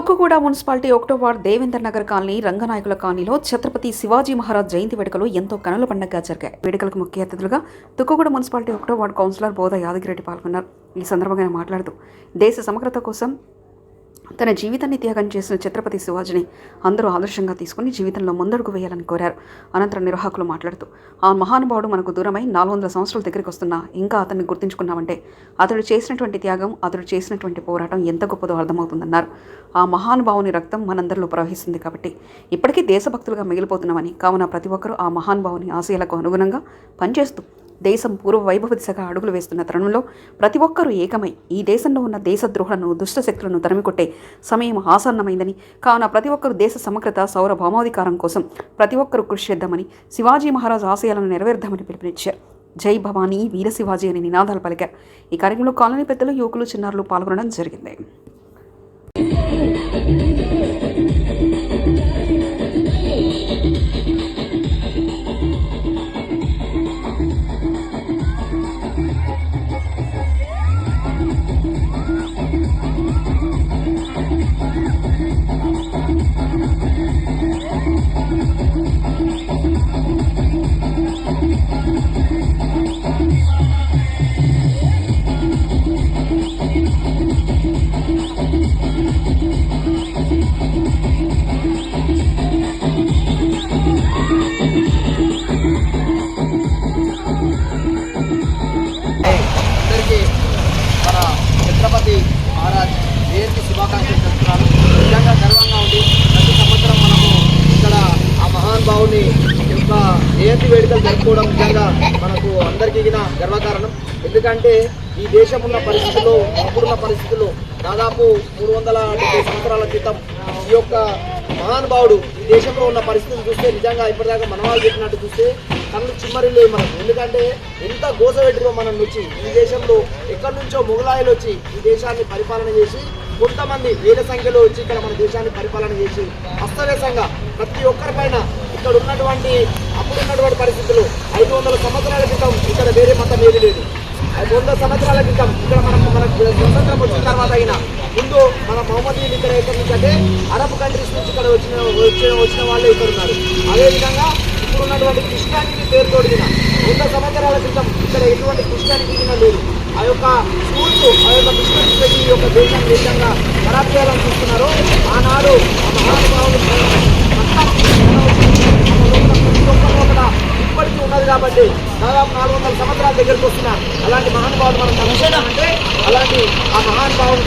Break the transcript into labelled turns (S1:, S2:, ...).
S1: Tukkuguda municipality 1వ ward Devender Nagar colony రంగనాయకుల కాలనీలో ఛత్రపతి శివాజీ మహారాజ్ జయంతి వేడుకలు ఎంతో కనుల పండుగగా జరిగాయి. వేడుకలకు ముఖ్య అతిథులుగా తుక్కుగూడ మున్సిపాలిటీ 1వ వార్డు కౌన్సిలర్ బోధ యాదగిరెడ్డి పాల్గొన్నారు. ఈ సందర్భంగా మాట్లాడుతూ దేశ సమగ్రత కోసం తన జీవితాన్ని త్యాగం చేసిన ఛత్రపతి శివాజీని అందరూ ఆదర్శంగా తీసుకుని జీవితంలో ముందడుగు వేయాలని కోరారు. అనంతరం నిర్వాహకులు మాట్లాడుతూ ఆ మహానుభావుడు మనకు దూరమై 400 సంవత్సరాల దగ్గరికి వస్తున్నా ఇంకా అతన్ని గుర్తించుకున్నామంటే అతడు చేసినటువంటి త్యాగం, అతడు చేసినటువంటి పోరాటం ఎంత గొప్పదో అర్థమవుతుందన్నారు. ఆ మహానుభావుని రక్తం మనందరిలో ప్రవహిస్తుంది కాబట్టి ఇప్పటికీ దేశభక్తులుగా మిగిలిపోతున్నామని, కావున ప్రతి ఒక్కరూ ఆ మహానుభావుని ఆశయాలకు అనుగుణంగా పనిచేస్తూ దేశం పూర్వ వైభవ దిశగా అడుగులు వేస్తున్న తరుణంలో ప్రతి ఒక్కరూ ఏకమై ఈ దేశంలో ఉన్న దేశద్రోహులను, దుష్టశక్తులను తరిమికొట్టే సమయం ఆసన్నమైందని, కావున ప్రతి ఒక్కరూ దేశ సమగ్రత, సార్వభౌమాధికారం కోసం ప్రతి ఒక్కరూ కృషి చేద్దామని, శివాజీ మహారాజ్ ఆశయాలను నెరవేర్దామని పిలుపునిచ్చారు. జై భవానీ, వీర శివాజీ అని నినాదాలు పలికారు. ఈ కార్యక్రమంలో కాలనీ పెద్దలు, యువకులు, చిన్నారులు పాల్గొనడం జరిగింది.
S2: మన ఛత్రపతి మహారాజ్ జయంతి శుభాకాంక్షలు చెప్తున్నాను. నిజంగా గర్వంగా ఉంది. ప్రతి సంవత్సరం మనము ఇక్కడ ఆ మహానుభావుని యొక్క జయంతి వేడుకలు జరుపుకోవడం నిజంగా మనకు అందరికీ గర్వకారణం. ఎందుకంటే ఈ దేశం ఉన్న పరిస్థితుల్లో, అప్పుడున్న పరిస్థితుల్లో దాదాపు 370 సంవత్సరాల క్రితం ఈ యొక్క మహానుభావుడు ఈ దేశంలో ఉన్న పరిస్థితులు చూస్తే నిజంగా ఇప్పటిదాకా మన వాళ్ళు చెప్పినట్టు చూస్తే కళ్ళు చిమ్మరిల్లు మనకు. ఎందుకంటే ఎంత గోసపెట్టిరో మనం వచ్చి ఈ దేశంలో ఎక్కడి నుంచో మొగలాయిలు వచ్చి ఈ దేశాన్ని పరిపాలన చేసి, కొంతమంది వేల సంఖ్యలో వచ్చి ఇక్కడ మన దేశాన్ని పరిపాలన చేసి అస్తవ్యస్తంగా ప్రతి ఒక్కరిపైన ఇక్కడ ఉన్నటువంటి అప్పుడున్నటువంటి పరిస్థితులు 500 సంవత్సరాల క్రితం ఇక్కడ వేరే మతం ఏది లేదు. 100 సంవత్సరాల క్రితం ఇక్కడ మనకు స్వతంత్రం వచ్చిన తర్వాత అయినా ముందు మన మహమ్మదీయులు ఇక్కడ ఎక్కడి నుంచి అంటే అరబ్ కంట్రీస్ నుంచి ఇక్కడ వచ్చిన వాళ్ళే ఇక్కడ ఉన్నారు. అదేవిధంగా ఇప్పుడు ఉన్నటువంటి క్రిస్టియానిటీ పేరుతోడిన 100 సంవత్సరాల క్రితం ఇక్కడ ఎటువంటి క్రిస్టియానిటీ లేదు. ఆ యొక్క స్కూల్స్, ఆ యొక్క మిషనరీస్ పెట్టి ఈ యొక్క దేశాన్ని దేశంగా ఖరాబ్ చేయాలని చూస్తున్నారు. ఆనాడు ఆ మహానుభావులు ఇప్పటికీ ఉన్నది కాబట్టి దాదాపు 400 సంవత్సరాల దగ్గరికి వస్తున్నారు. అలాంటి మహానుభావులు మనం అంటే అలాంటి ఆ మహానుభావులు